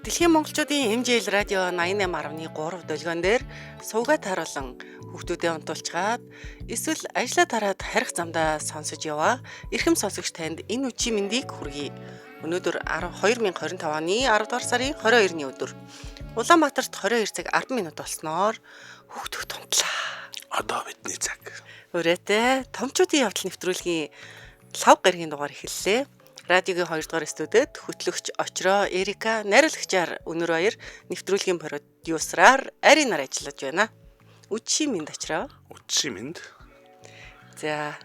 Дэлхийн монголчуудын MJL радио 88.3 долгион дээр суугаад харуулan хүүхдүүдэд унтуулчгаад эсвэл ажиллаа тараад харих замдаа сонсож яваа эрхэм сонсогч танд энэ үчи мэндийг хүргэе. Өнөөдөр 2025 оны 10 дугаар сарын 22-ны өдөр. Улаанбаатарт 22 цаг 10 минут болсноор хүүхдүүд тунтлаа. Одоо бидний цаг. Өрөөтэй томчуудын явдал нэвтрүүлгийн лав гарагийн дугаар эхэллээ. Радиогийн 2 дугаар студид хөтлөгч Очроо Эрика, найруулагчаар Өнөр баяр, нэвтрүүлгийн продюсераар Аринаар ажиллаж байна. Үчи минь Очроо. Үчи минь. За,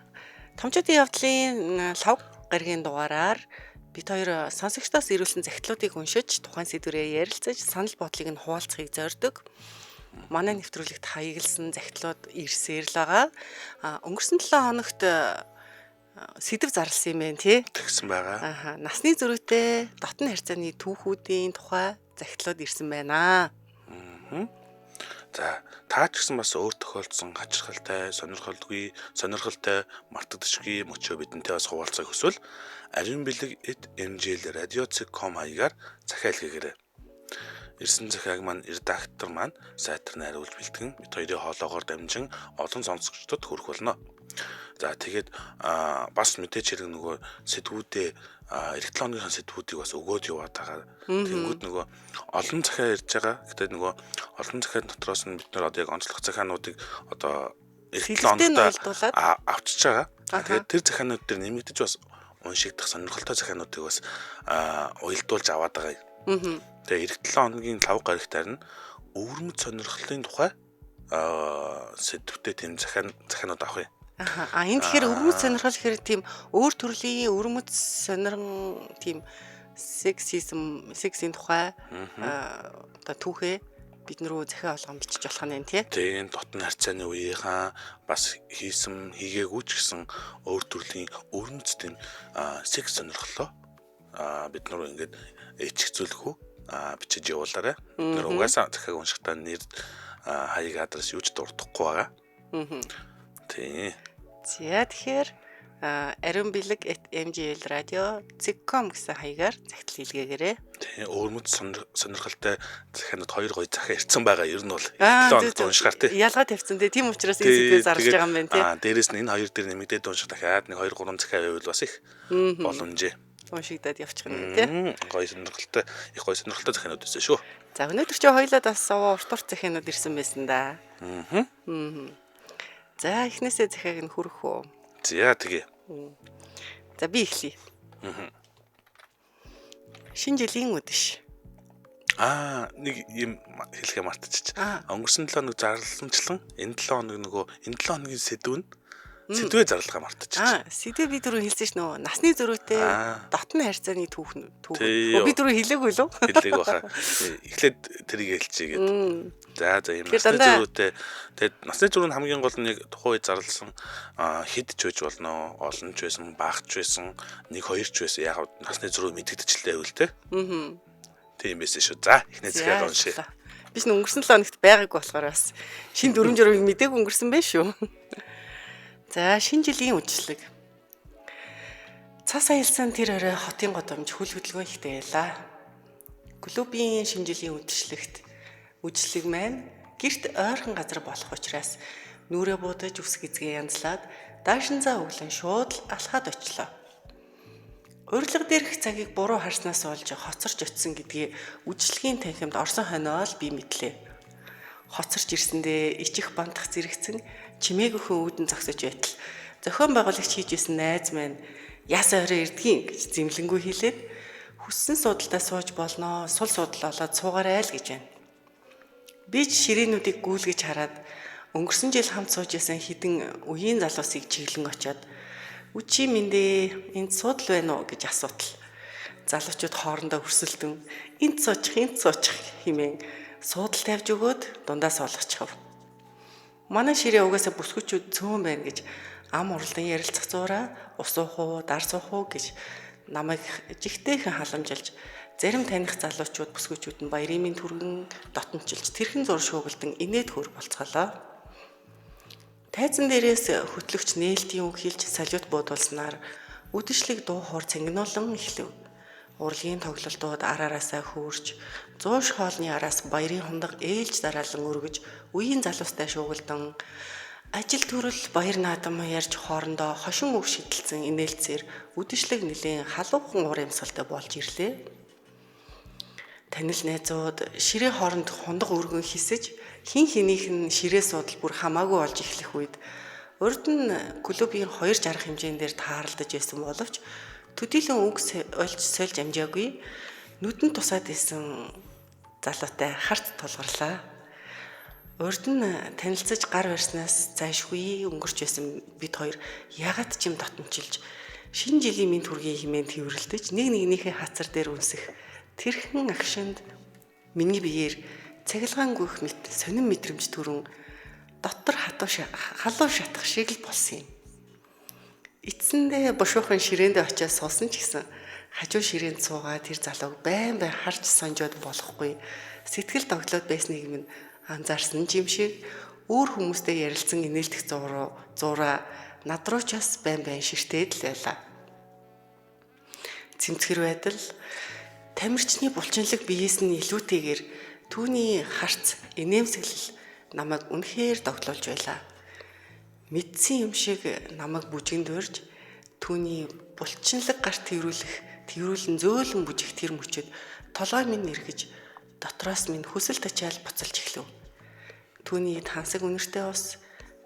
томчуудын явдлын лав гарагийн дугаараар бид хоёр сонсогчдоос ирүүлсэн захидлуудыг уншиж, тухайн сэдвэрээ ярилцаж, санал бодлыг нь хуваалцахыг зорддог. Манай нэвтрүүлэгт хаягдсан захидлууд ирсээр л байгаа. Өнгөрсөн 7 хоногт сэдв зарласан юм байна тий. Тэгсэн байгаа. Насны зөрүүтэй дотн харьцааны түүхүүдийн тухай захидлууд ирсэн байна. За, та ч гэсэн бас өөр тохиолдсон хачирхалтай, сонирхолтой, мартагдашгүй мөчөө бидэнтэй бас хуваалцахыг хүсвэл Ариун бэлэг @mjlradio.com хаягаар захиа илгээгээрэй. Ирсэн захиаг маань редактор маань сайтар найруулж бэлтгэн бид хоёрын хоолоогоор дамжин олон сонсогчдод хүрэх болно. За тэгээд бас мэдээж хэрэг нөгөө сэтгүүдээ эх 7 хоногийн сэтгүүдийг бас өгөөд яваад байгаа. Тэнгүүд нөгөө олон захиа ирж байгаа. Гэтэ нөгөө олон захиа дотроос нь бид нар одоо яг онцлог захиануудыг одоо эх 7 хоногт авчиж байгаа. Тэгээд тэр захианууд дээр нэмэгдэж бас уншигдах сонирхолтой захиануудыг бас уялдуулж аваад байгаа. Тэгээ эх 7 хоногийн 5 гарагтаар нь өвөрмөц сонирхлын тухай сэдвүүтэй тэм захианууд авах юм. Энэ тэгэхээр өвөрмөц сонирхол гэхээр тийм өөр төрлийн өвөрмөц сонирхон тийм сексийн тухай одоо түүхээ бид нөрөө захиа олгон бичиж болох нь тий. Тийм дотн харьцааны үеийнхаа бас хийгээгүй ч гэсэн өөр төрлийн өвөрмөц тийм секс сонирхлоо бид нөрөө ингээд ичгцүүлэхүү бичиж явуулаарай. Тэр угаасаа захиаг уншихтаа нэр хаяг адрес юу ч дурдахгүй байгаа. Тийм. За тэгэхээр Ариун бэлэг @mjlradio.com гэсэн хаягаар захидал хийлгээгээрэй. Тийм, өвөрмөц сонирхолтой захианууд 2 гоё захиа ирсэн байгаа. Ер нь бол 7 хоногт уншихаар тийм. Ялгаа тавьсан тийм учраас энэ сэдвээ зарлж байгаа юм байна тийм. Дээрээс нь энэ хоёр дээр нэмэгдээд унших дахиад 1 2 3 захиа байвал бас их боломжээ. Уншигдаад явчих юм тийм. Гоё сонирхолтой захианууд байсан шүү. За өнөөдөр чи хоёлаа бас урт захианууд ирсэн байсан да. За эхнээсээ захиаг нь хүрэх үү. За тэгээ. За би эхлэе. Шинэ жилийн өдөш. Нэг юм хэлэхээ мартчих. Өнгөрсөн 7 хоног зарлалмжлан энэ 7 хоног нөгөө энэ 7 хоногийн сэдвээ зарлахаа мартчих. Сэдвээ би дөрөв хэлсэн ш нөө насны зөрүүтэй дотн харьцааны түүх. Би дөрөв хэлээгүй лөө. Хэлээг баха. Эхлээд тэрийг хэлчихье гэдэг. За юм насны зөрүүтэй. Тэгээд насны зөрүү нь хамгийн гол нь яг тухайн үед зарласан хэд ч байж болно, олон ч байсан, багч байсан, 1 2 ч байсан. Яг насны зөрүү мэдэгдчихлээ байвал те. Тийм байсан шүү. За эхнээ захиад уншъя. Биш н өнгөрсөн 7 хоногт байгаагүй болохоор бас шинэ 4 журыг мдэггүй өнгөрсөн байх шүү. За шинэ жилийн үдшилэг. Цас аялсан тэр орой хотын годомж хөл хөдөлгөөн ихтэй байлаа. Клубийн шинэ жилийн үдшилэг маань гэрт ойрхон газар болох учраас нүрээ буудаж үс гизгээ янзлаад даашин цаа өглөн шууд алхаад очлоо. Урилга дээрх цагийг буруу харснаас болж хоцорч очисон гэдгийг үдшилгийн танхимд орсон хойноо л би мэдлээ. Хоцорч ирсэндээ ичих бандах зэрэгцэн чимээгүйхэн үүдэн зогсож байтал зохион байгуулагч хийж исэн найз маань ясаа орой ирдгийн гэж зэмлэнгүй хэлээд хүссэн суудалтаа сууж болноо сул судал олоод суугаарай л гэж байна. Би ч ширээнүүдийг гүйлгэж хараад өнгөрсөн жил хамт сууж исэн хідэн үеийн залуусыг чиглэн очиод үчи минь энд суудал байна уу гэж асуутал. Залуучууд хоорондоо өрсөлдөн энд суучих хэмээн суудал тавьж өгөөд дундаас олгочихв. Манай ширээ угаасаа бүсгүүчүүд цөөн байна гэж ам уралдан ярилцах зураа ус уух уу, дар суух уу гэж намайг жигтэйхэн халамжилж зарим таних залуучууд бүсгүүчүүд нь баярын минь түргэн дотночилж тэрхэн зур шуугилдан инээд хөр болцголоо. Тайзан дээрээс хөтлөгч нээлтийн үг хэлж салют буудуулснаар үдэшлэг дуу хоор цангинуулан эхлэв. Урлагийн тоглолтууд араасаа хөөрч 100 хоолны араас баярын хундаг ээлж дараалан өргөж үеийн залуустай шуугилдан ажил төрөл баяр наадам ярьж хоорондоо хошин үг шидэлцэн инээлцээр үдэшлэг нэлээд халуухан уур амьсгалтай болж ирлээ. Танил найзууд ширээ хооронд хундаг өргөн хисэж хин хинийх нь ширээ суудал бүр хамаагүй болж эхлэх үед урд нь клубын 2 жарах хэмжээндээр тааралдаж байсан боловч төдийлөн үг олж сольж амжаагүй нүдэн тусаад исэн залуутай харт тулгарлаа. Урд нь танилцаж гар барьснаас зайшгүй өнгөрч байсан бид хоёр ягаад ч юм дотночилж шинэ жилийн мэд хүргэе хэмээн тэрвэрлдэж нэг нэгнийхээ хацар дээр үнсэх тэрхэн агшинд миний биеэр цахилгаан гүйх мэт сонин мэдрэмж төрөн дотор халуун шатах шиг л болсон юм. Эцэндээ бушуухан ширээндээ очиад суусан ч гэсэн хажуу ширээнд суугаад тэр залууг байн харж сонжоод болохгүй сэтгэл тогтлоод байсныг минь анзаарсан юм шиг өөр хүмүүстэй ярилцсан инээлдэх зураа над руу ч бас байн ширтээд л байлаа. Цэмцгэр байтал тамирчны булчинлаг биеэс нь илүүтэйгээр түүний харц инээмсэглэл намайг үнэхээр догтлуулж байлаа. Мэдсэн юм шиг намайг бүжгэн дөрж түүний булчинлаг гарт тэрүүлэн зөөлөн бүжих тэр мөчөд толгой минь эргэж дотроос минь хүсэл тачаал буцалж эхлэв. Түүний тансаг үнэртэй ус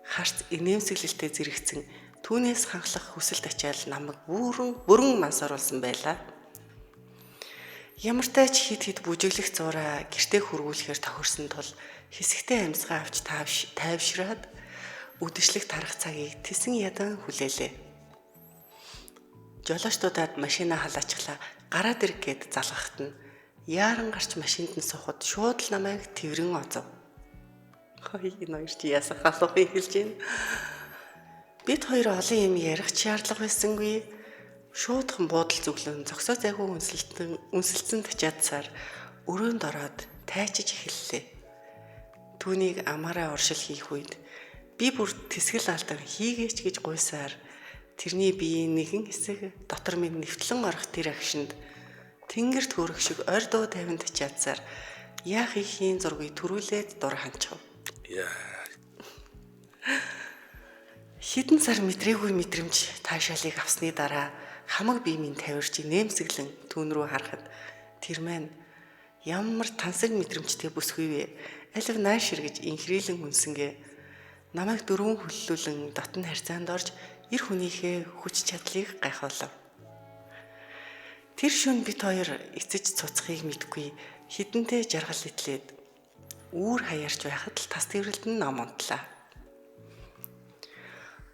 харц инээмсэглэлтэй зэрэгцэн түүнээс ханхлах хүсэл тачаал намайг бүрэн мансааруулсан байлаа. Ямартай ч хид бүжиглэх зураа гэртээ хөргүүлэхээр тохирсон тул хэсэгтэй амьсгаа авч тайвшраад үдэшлэг тарах цагийг тэсэн ядан хүлээлээ. Жолоочдуудад машина халаачглаа гараад ирэх гэд залгахт нь яаран гарч машинд нь сухад шууд л намайг тэрэн оцов. Энэ хоёр чи яасан халуун хэлж байна. Бид хоёр олон юм ярих шаардлага байсангүй. Шуудхан буудал зүглэн зогсоо зайгүй үнсэлцэн тачаадсаар өрөөнд ороод тайчиж эхэллээ. Түүнийг амаараа оршил хийх үед би бүр тэсгэл алдан хийгээч гэж гуйсаар тэрний биеийн нэгэн хэсэг дотор минь нэвтлэн орох тэр агшинд тэнгэрт хөөрөх шиг ордоо тавин тачаадсаар яах ихийн зургийг төрүүлээд дур ханчив. Хэдэн сар мэдрээгүй мэдрэмж таашаалыг авсны дараа хамаг бие минь тавирч нэмсэглэн түүн рүү харахад тэр маань ямар тансаг мэдрэмжтэй бүсгүй вэ? Алив нааш эргэж инхрийлэн үнсэнгээ намайг дөрвөн хөллүүлэн дотн харьцаанд орж эр хүнийхээ хүч чадлыг гайхуулав. Тэр шөнө бид хоёр эцэж цуцхыг мэдгүй хідэнтэй жаргал итлээд үүр хаярч байхад л тас тэрэлд нь ном унтлаа.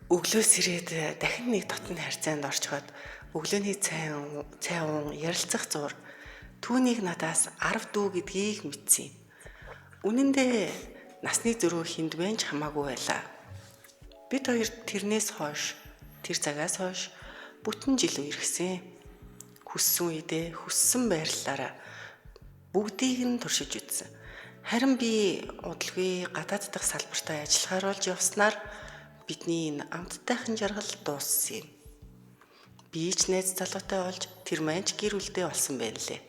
Өглөөс ирээд дахин нэг дотн харьцаанд орчход өглөөний цай уун ярилцах зур түүнийг надаас 10 дүү гэдгийг мэдсэн юм. Үнэн дээр насны зөрүү хүнд байж хамаагүй байлаа. Бид хоёр тэрнээс хойш тэр цагаас хойш бүтэн жил үерхсэн. Хүссэн үедээ хүссэн байрлалаараа бүгдийг нь туршиж үзсэн. Харин би удалгүй гадаад дахь салбартаа ажиллахаар болж явснаар бидний энэ амттайхан жаргал дууссан юм. Би ч найз залуутай болж тэр маань ч гэр бүлтэй болсон байна лээ.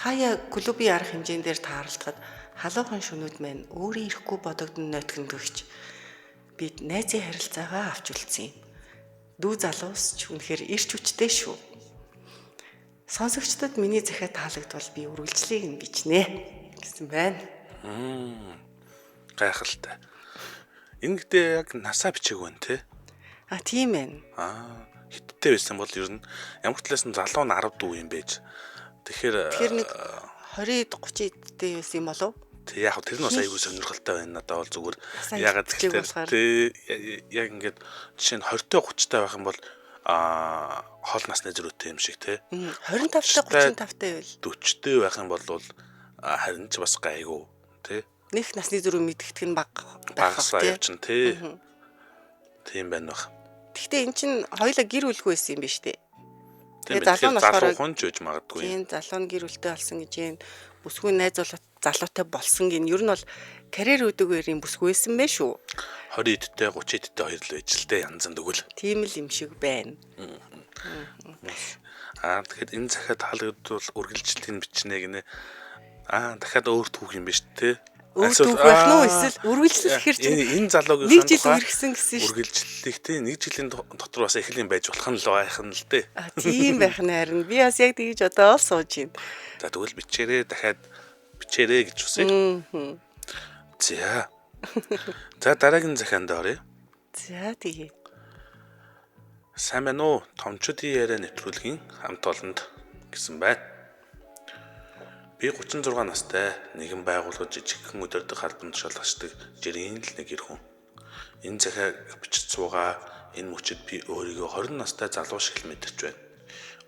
Хаяа клубын арга хэмжээндээр тааралдахад халуухан шөнүүд маань өөрийн ирэхгүй бодогдсон нойтгондөгч бид найзын харилцаагаа авч үлдсэн юм. Дүү залуус ч үнэхээр ирч хүчтэй шүү. Сонсогчдод миний захиа таалагдвал би үргэлжлэе гин бичнэ гэсэн байна. Гайхалтай. Ингэдээ яг насаа бичээг байна те. Тийм байна. Хиттэй байсан бол ер нь ямар талаас нь залуу нь 10 дүү юм байж. Тэгэхээр нэг 20-д 30-д байсан юм болов? Тэг яг тэр нь бас айгүй сонирхолтой байна. Надад бол зүгээр ягаад гэвэл яг ингээд жишээ нь 20-тэй 30-тай байх юм бол хоол насны зөрүүтэй юм шиг те. 25-тай 35-тай байл. 40-тэй байх юм бол харин ч бас гайгүй те. Нэг насны зөрүү мэдгэдэг нь багасаа явчихна те. Тийм байна баг. Гэхдээ эн чинь хоёулаа гэр бүлгүй байсан юм биш үү? Тэгээд залуу нь болохоор хүн ч үж магадгүй. Тийм залуу нь гэр бүлтэй болсон гэж юм. Бүсгүй найз залуутай болсон гин. Ер нь бол карьер өдөөгөр юм бүсгүй байсан байх шүү. 20-д 30-д хоёр л байж л дээ янз бүрийн өгөл. Тийм л юм шиг байна. Тэгэхээр энэ захиад таалагдвал үргэлжлэлийн бичнэ гинэ. Дахиад өөр түүх юм биш үү? Өөр түүх байх нь уу эсвэл үргэлжлэл гэхэр чинь энэ залуугийн нэг жил үргэлжсэн гэсэн шүү. Үргэлжлэлийг те нэг жилийн дотор бас эхлэн байж болох нь л байх нь л дээ. Тийм байх нь харин би бас яг тэгж одоо ол сууж байна. За тэгвэл бичээрээ дахиад бичээрээ гэж үсэ. За. За дараагийн захианд оръё. За тэгээ. Сайн байна уу? Томчуудын яриа нэвтрүүлгийн хамт олонд гэсэн байна. Би 36 настай нэгэн байгууллага жижигхэн өдөртөг албанд шалгачдаг жирийн л нэг эр хүн. Энэ захиаг бичиж суугаа энэ мөчөд би өөрийгөө 20 настай залуу шиг л мэдэрч байна.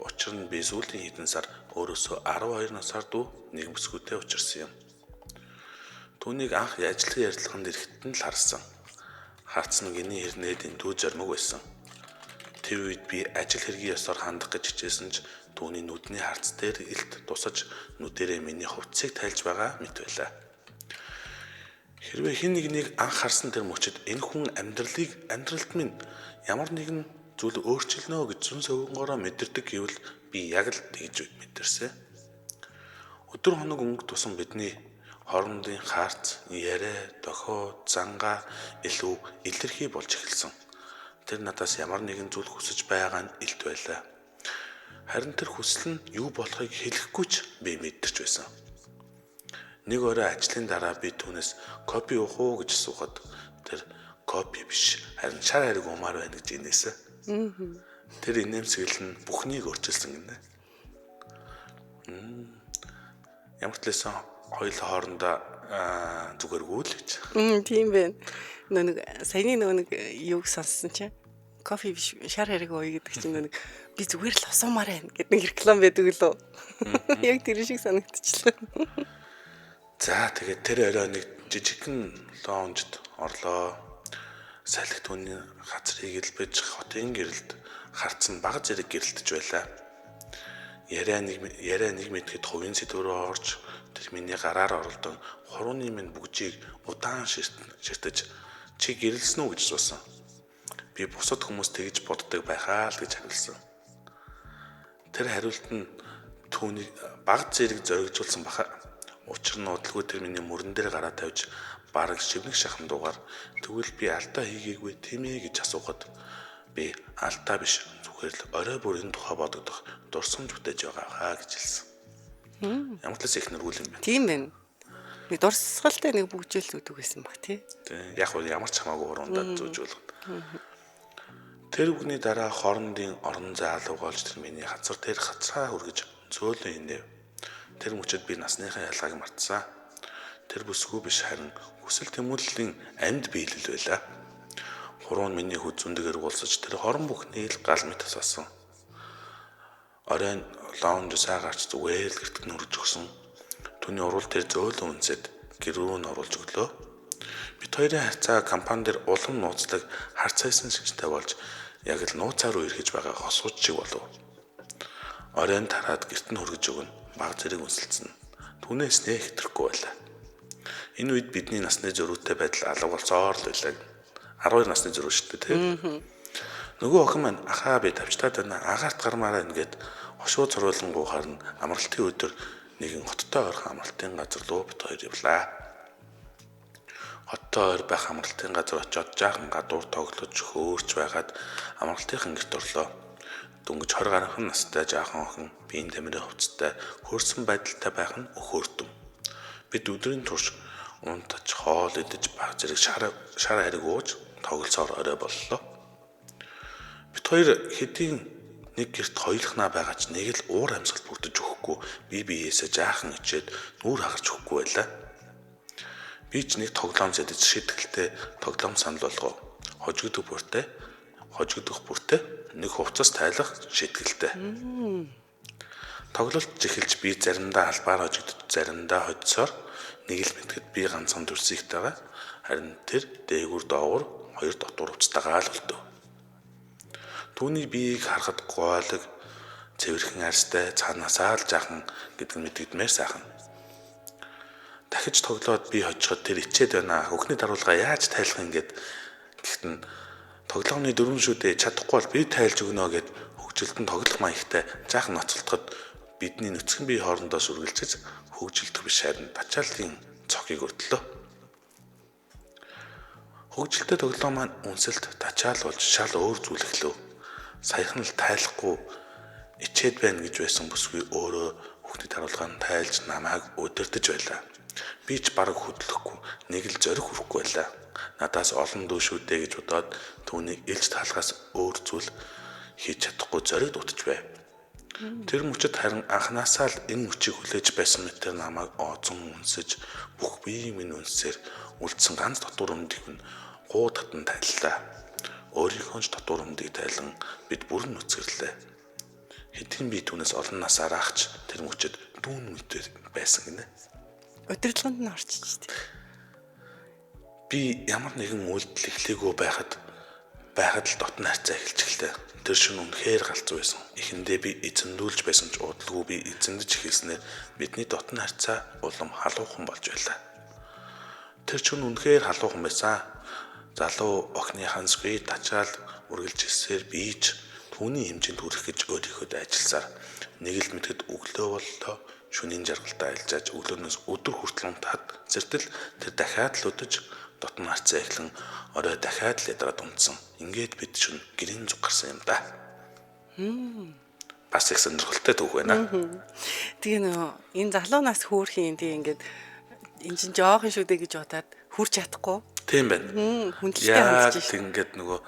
Учир нь би сүүлийн хэдэн сар өөрөөсөө 12 насаар дүү нэг бүсгүйтэй учирсан юм. Түүнийг анх ажлын ярилцлаганд ирэхэд нь л харсан. Харцсан гиний хэрнээд энтүү жормог байсан. Тэр үед би ажил хэргийн ёсоор хандах гэж хичээсэн ч түүний нүдний харц дээр илт тусаж нүдэрээ миний хувцсыг тайлж байгаа мэт байлаа. Хэрвээ хэн нэгнийг анх харсан тэр мөчөд энэ хүн амьдралд минь ямар нэгэн зүйл өөрчлөнө гэж зүн сөвгөнгөөрөө мэдэрдэг гэвэл би яг л тэгж мэдэрсэн. Өдөр хоног өнгө тусан бидний хоорондын харц, яриа, дохио, зангаа илүү илэрхий болж эхэлсэн. Тэр надаас ямар нэгэн зүйл хүсэж байгаа нь илт байлаа. Харин тэр хүсэл нь юу болохыг хэлэхгүй ч би мэдэрч байсан. Нэг орой ажлын дараа би түүнээс копи уух уу гэж асуухад тэр копи биш харин шар хариг уумаар байна гэж инээсэн. Тэр инээмсэглэл нь бүхнийг өөрчилсөн гинэ. Ямар ч лсэн хоёулаа хоорондоо зүгээргүй л гэж. Тийм байна. Саяны нэг юуг сонссон чинь кофе биш шар хариг ууя гэдэг чинь нэг би зүгээр л усуумаар байна гэдэг нэг реклам байдаг лөө. Яг тэр шиг санагдчихлаа. За тэгээд тэр орой нэг жижигхэн лоунжд орлоо. Салхи түүний газрыг илбэж хотын гэрэлд харцсан бага зэрэг гэрэлтэж байлаа. Яриа нэг мэдэхэд хувийн сэдврөө орж тэр миний гараар оролдон хурууны минь бүгжийг удаан ширтэж чи гэрэлсэн үү гэж суусан. Би бусад хүмүүс тэгж боддог байхаа л гэж хариулсан. Тэр хариулт нь түүнийг бага зэрэг зоригжуулсан баха. Учир нь удалгүй тэр миний мөрөн дээр гараа тавьж бараг шивнэг шахан дуугаар тэгвэл би алдаа хийгээгүй тийм ээ гэж асуухад би алдаа биш зүгээр л орой бүр энэ тухай бодогдох дурсамж бүтээж байгаа хаа гэж хэлсэн. Ямар ч их нэргүүл юм байна. Тийм байна. Нэг дурсгалтай нэг бүгжээл өгдөг байсан баг тий. Яг уу ямар ч хамаагүй уруундаа зүүжүүлэх. Тэр үгний дараа хоорондын орон зай алга болж тэр миний газар дээр хацраа хүргэж зөөлөн инэв. Тэр мөчөд би насныхаа ялгааг мартсан. Тэр бүсгүй биш харин хүсэл тэмүүллийн амьд биелэл байлаа. Хуруу нь миний хүзүндгээр уулзаж тэр хорон бүхний л гал мэт асаасан. Оройн лаунж саагарч зүгээр л гэртэг нүрж өгсөн. Түүний урал тэр зөөлөн үнсэд гэр рүү нь оруулж өглөө. Бид хоёрын харьцаа компани дээр улам нууцлаг харьцаасан шигтэй болж яг л нууцаар уу эргэж байгаа хосууч шиг болов. Оройн тараад гэрт нь хүргэж өгнө. Баг зэрэг үнсэлцэн. Түүнээс нэ хэтрэхгүй байлаа. Энэ үед бидний насны зөрүүтэй байдал алга болцоор л байлаа. 12 насны зөрүү шүү дээ тийм. Нөгөө охин маань ахаа би тавчтаад байна. Агаарт гармаараа ингээд хошуу цоруулангуугаар нь амралтын өдөр нэгэн хоттой ойрхон амралтын газар руу бид хоёр явлаа. Хоттой ойр байх амралтын газар очиод жаахан гадуур тоглож хөөрч байгаад амралтынхан гэрт орлоо. Дөнгөж 20 гаруй настай жаахан охин биеийн тамирын хувцастай хөөрсөн байдалтай байх нь өхөөрдөв. Бид өдрийн турш унтаж хоол идэж баг зэрэг шар хариг ууж тоглолцоор орой боллоо. Бид хоёр хэдийн нэг гэрт хоёулахнаа байгаа ч нэг л уур амьсгал бүрдэж өгөхгүй бие биеэсээ жаахан ичээд нүүр хагарч өгөхгүй байлаа. Би ч нэг тоглоом зэдэж шидгэлтэй тоглоом санал болгоо. Хожигдох бүртээ нэг хувцас тайлах шидгэлтэй. Тоглолт эхэлж би заримдаа албаар хожигдож заримдаа хоцсоор нэг л мэтгэд би ганцхан дүрсийхтэйгээ харин тэр дээгүр доогуур хоёр дотор хувцастайгаа л болтов. Түүний биеийг харахад гоолог цэвэрхэн арьстай цаанаасаа л жаахан гэдэг нь мэдэгдмээр сайхан. Дахиж тоглоод би хожиход тэр ичээд байна. Өхний даруулга яаж тайлах юм гээд гэхдээ тоглоомны дөрвөн шүдээ чадахгүй бол би тайлж өгнө гэд хөгжилтөнд тоглох маягтай жаахан ноцолдоход бидний нүцгэн бие хоорондоо сүргэлцэж хөгжилдөх биш харин тачаалтын цохыг өрдлөө. Хөгжилтэй тоглоом маань үнсэлт тачаал болж шал өөр зүйл эхлэв. Саяхан л тайлахгүй ичээд байна гэж байсан бүсгүй өөрөө хүүхдэд харуулгаан тайлж намайг өдөрдөж байлаа. Би ч бараг хөдлөхгүй нэг л зориг хүрэхгүй байлаа. Надаас олон дүү шүү дээ гэж бодоод түүнийг илж таалгаас өөр зүйл хийж чадахгүй зориг дутж байв. Тэр мөчөд харин анханасаа л энэ мөчийг хүлээж байсан мэтэр намайг оозон үнсэж бүх бие минь үнсээр үлдсэн ганц дотор өмдийг нь гоо татан тайллаа. Өөрийнхөө ч дотор өмдийг тайлан бид бүрэн нүцгэрлээ. Хэдхэн би түүнээс олон нас араач тэр мөчөд дүүн үедэр байсан гинэ. Өдөрлөгөнд нь орчиж дээ. Би ямар нэгэн үйлдэл эхлэегүй байхад л дотн харьцаа эхэлж эхэллээ. Тэр шин үнэхээр галзуу байсан. Эхэндээ би эзэндүүлж байсан ч удалгүй би эзэндэж эхэлснээр бидний дотн харьцаа улам халуухан болж байлаа. Тэр шин үнэхээр халуухан байсан. Залуу охины хансгүй тачаал үргэлж ирсээр би ч түүний хэмжээнд хүрэх гэж өөрийнхөө ажилласаар нэг л мэтгэд өглөө боллоо шөнийн жаргалтаа айлжааж өглөөнөөс өдөр хүртэл унтаад зэртэл тэр дахиад л өдөж дотн харьцаа эхлэн орой дахиад л ядраад унтсан. Ингээд бид шүн гэрийн зүг гарсан юм да. Бас их сонирхолтой түүх байна. Тэгээ энэ залуу нас хөөрхийн тийм ингээд энэ чинь жоохон шүү дээ гэж бодоод хүрч чадахгүй. Тийм байна. Хүндлэлтэй хандж шүү. Ингээд нөгөө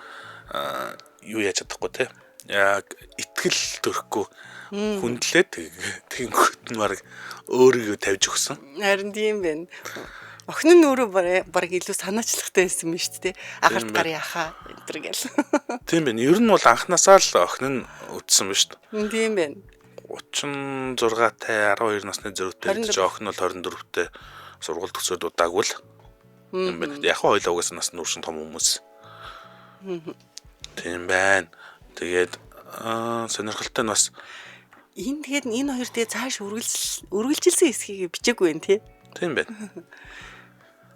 юу яаж чадахгүй те. Яг итгэл төрөхгүй хүндлээд тэгэнгүүт нь баг өөрийгөө тавьж өгсөн. Харин тийм байна. Охин нь өөрөө баг илүү санаачлахтай байсан юм шүү дээ. Агарт гар яхаа энэ гэл. Тийм байна. Ер нь бол анханасаа л охин нь үдсэн ба шүү дээ. Тийм байна. 36-тай 12 насны зэрэгтэй гэж охин нь бол 24-тэй сургууль төгсөөд удаагүй л юм байна. Яг хоёулаа угаасаа нас нүүршин том хүмүүс. Тийм байна. Тэгээд сонирхолтой нь бас тэгээд энэ хоёр тэгээ цааш үргэлжилсэн хэсгийг бичээгүй юм тий. Тийм байна.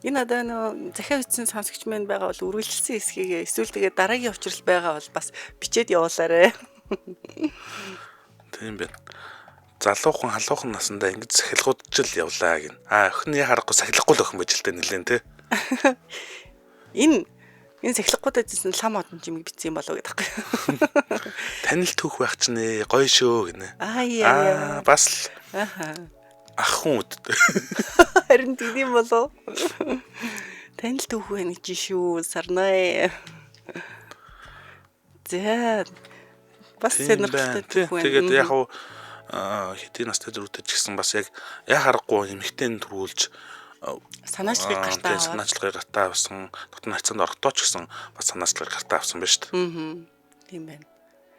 Энэ одоо захиа үтсэн сонсогч маань байгаа бол үргэлжилсэн хэсгийг эсвэл тэгээ дараагийн учрал байгаа бол бас бичээд явуулаарай. Тийм байна. Залуухан халуухан насандаа ингэж сахилгуудж л явлаа гин. Охины харахгүй сахилахгүй л охин байж л тээ нэлээд те. Энэ сахилгуудад зэсэн лам одон чимэг бичсэн болов гэдэг байхгүй. Танил түүх байх ч нэ гоё шүү гинэ. Бас л ах хүн үд. Харин тийм болов. Танил түүх байх гэж шүү сарнаа. За бас сонирхолтой түүх байна. Тэгээд яг хэдийн настай зүрхтэй ч гэсэн бас яг харахгүй эмэгтэйн төрүүлж санаачлагыг гартаа авсан дотн хацаанд орохдоо ч гэсэн бас санаачлагыг гартаа авсан байна шүү дээ. Тийм байна.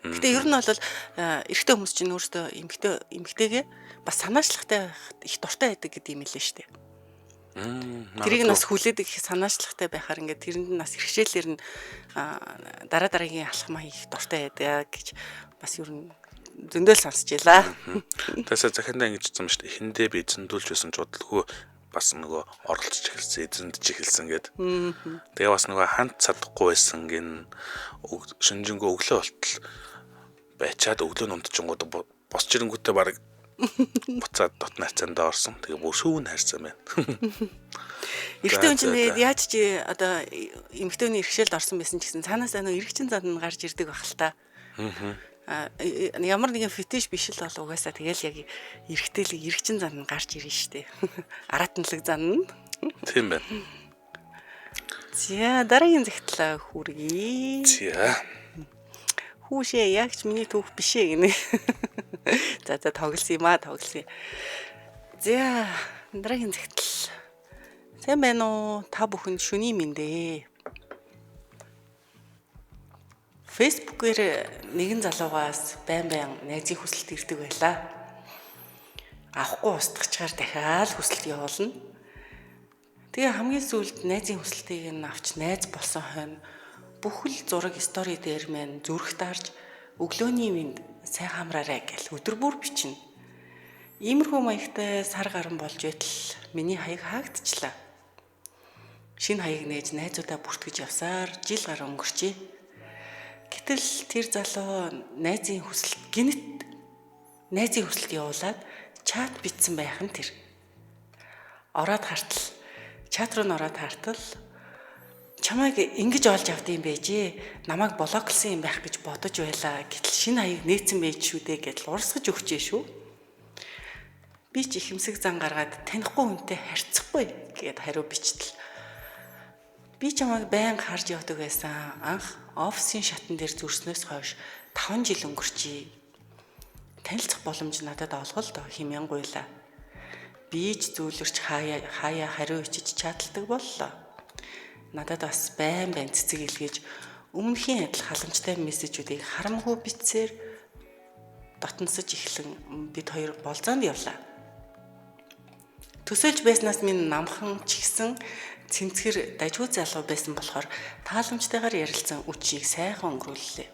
Гэтэ ер нь бол эрэгтэй хүмүүс чинь өөрсдөө эмэгтэйгээ бас санаачлагтай их дуртай байдаг гэдэг юм хэлээ шүү дээ. Тэрийг нас хүлээдэг их санаачлагтай байхаар ингээд тэрэнд нас ирхшээлэр нь дараагийн алхам их дуртай байдаг гэж бас ер нь зөндөл сонсч илаа. Тэсээ захиандаа ингэж хэлсэн шүү дээ. Эхэндээ би зөндүүлж байсан ч бодлого бас нөгөө оролцож эхэлсэн, эзэндж эхэлсэн гэд. Тэгээ бас нөгөө хант чадахгүй байсан гин шүнжэнгөө өглөө болтол байчаад өглөө нь унтчихгууд босч ирэнгүүтээ баг буцаад дотн хацаандаа орсон. Тэгээ бүр шүүн харьцсан байна. Эрэгтэй хүн чинь яаж чи одоо эмэгтэйний иргэшээлд орсон байсан ч гэсэн цаанаас нөгөө иргэчин зан нь гарч ирдэг байх л та. Ямар нэгэн фетиш биш л бол угаасаа тэгэл яг эрэгтэйлэг иргэчин зан нь гарч ирнэ штэ. Аратналаг зан нь. Тийм байна. За дараагийн загтлаа хүргэе. За. Хүүшээ яг ч миний түүх биш ээ гинэ. За тоглосон юм аа тоглосон. За дараагийн загтал. Сайн байна уу? Та бүхэнд шөнийн мэндэ. Фэйсбүүкээр нэгэн залуугаас байн найзын хүсэлт ирдэг байлаа. Авахгүй устгачаар дахиад хүсэлт явуулна. Тэгээ хамгийн сүүлд найзын хүсэлтийг нь авч найз болсон хойно бүхэл зураг стори дээр мэн зүрх дарж өглөөний минь сайн хамраарай гэл өдөр бүр бичнэ. Иймэрхүү маягтай сар гарan болж байтал миний хаяг хаагдчихлаа. Шинэ хаяг нээж найзуудаа бүртгэж явсаар жил гарan өнгөрчээ. Гэтэл тэр залуу найзын хүсэлт явуулаад чат бичсэн байх нь тэр. Чат руу ороод хартал чамайг ингэж олж авд юм байжээ. Намайг блоклсан юм байх гэж бодож байлаа. Гэтэл шинэ хаяг нээсэн байж шүү дээ гэж урсгаж өгчээ шүү. Би ч ихэмсэг зан гаргаад танихгүй хүнтэй харьцахгүй гэд хариу бичтэл. Би чамайг байнга харж явдаг байсан. Анх офисын шатн дээр зүрснөөс хойш 5 жил өнгөрчий. Танилцах боломж надад олгол доо хэмээн гуйлаа. Би ч зүйлэрч хаяа хариу ичиж чаталдаг боллоо. Надад бас байн цэцэг илгээж өмнөхийн адил халамжтай мессежүүдийг харамгүй бичсээр дотносож эхлэн бид хоёр болзоонд явлаа. Төсөөлж байснаас минь намхан ч ихсэн цэнцгэр дажгүй залуу байсан болохоор тааламжтайгаар ярилцсан үчийг сайхан өнгөрүүллээ.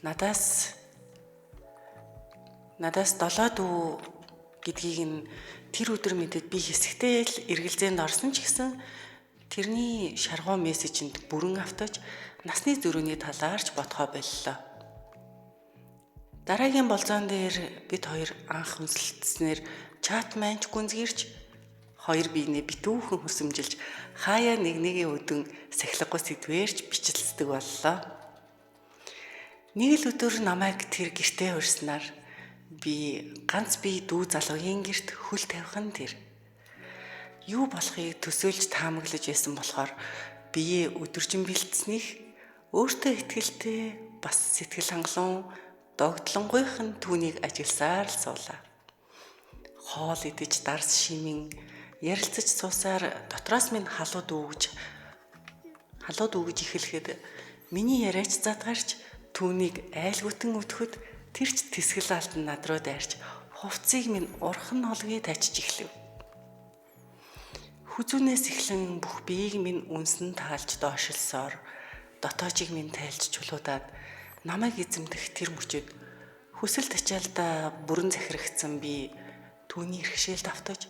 Надаас 7 дүү гэдгийг нь тэр өдөр мэдээд би хэсэгтэй л эргэлзээнд орсон ч гэсэн тэрний шаргуу мессежинд бүрэн автаж насны зөрүүний талаарч бодхоо боллоо. Дараагийн болзоон дээр бид хоёр анх үнсэлтснээр чат манч гүнзгийрч хоёр биенээ битүүхэн хөсөмжилж хаяа нэгнийгээ өдөн сахилгагүй сэдвэрч бичлэлцдэг боллоо. Нэг л өдөр намайг тэр гэртээ урьснаар би ганц бие дүү залуугийн гэрт хөл тавих нь тэр. Юу болохыг төсөөлж таамаглаж байсан болохоор биеэ өдөржин бэлтсэних өөртөө итгэлтэй бас сэтгэл хангалуун догтлонгойхон түүнийг ажигласаар л суулаа. Хоол идэж дарс шимэн ярилцаж суусаар дотроос минь халууд үгж эхлэхэд миний яриач задгарч түүнийг айлгүтэн өтөхөд тэрч тэсгэл алдан над руу дайрч хувцсыг минь урхан холгийг тачиж эхлэв. Хүзүүнээс эхлэн бүх биеийг минь үнсэн таалж доошилсоор дотоожийг минь тайлж чулуудаад намайг эзэмдэх тэр мөчөд хүсэл тачаалда бүрэн захирагдсан би түүний иргэшээлд автаж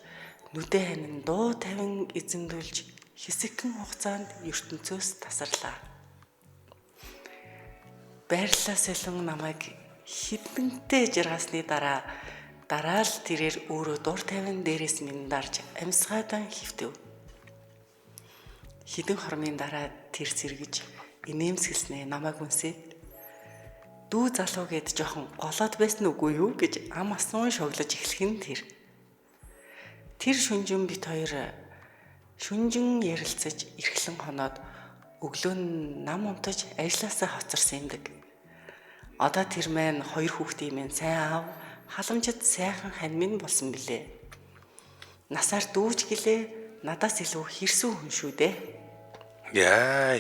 нүдэ ханин дуу тавин эзэмдүүлж хэсэгхэн хугацаанд ертөнцөөс тасарлаа. Байрлалаас илүү намайг хідэнтэй жаргасны дараа л тэрээр өөрөө дур тавин дээрээс минь дарж амьсгаадан хөвтөв. Хідэн хормын дараа тэр сэргэж инээмсэглснээ намайг үнсээд дүү залуу гэд жоохон голоод байсан үгүй юу гэж ам асуун шоглож эхлэх нь тэр. Тэр шүнжин бит хоёр шүнжин ярилцаж эрхлэн хоноод өглөө нь нам унтаж ажилласаа хоцорсон юмдаг. Одоо тэр маань 2 хүүхдийн минь сайн аав халамжид сайхан хань минь болсон билээ. Насаар дүүж гэлээ надаас илүү хэрсүү хүн шүү дээ. Яа.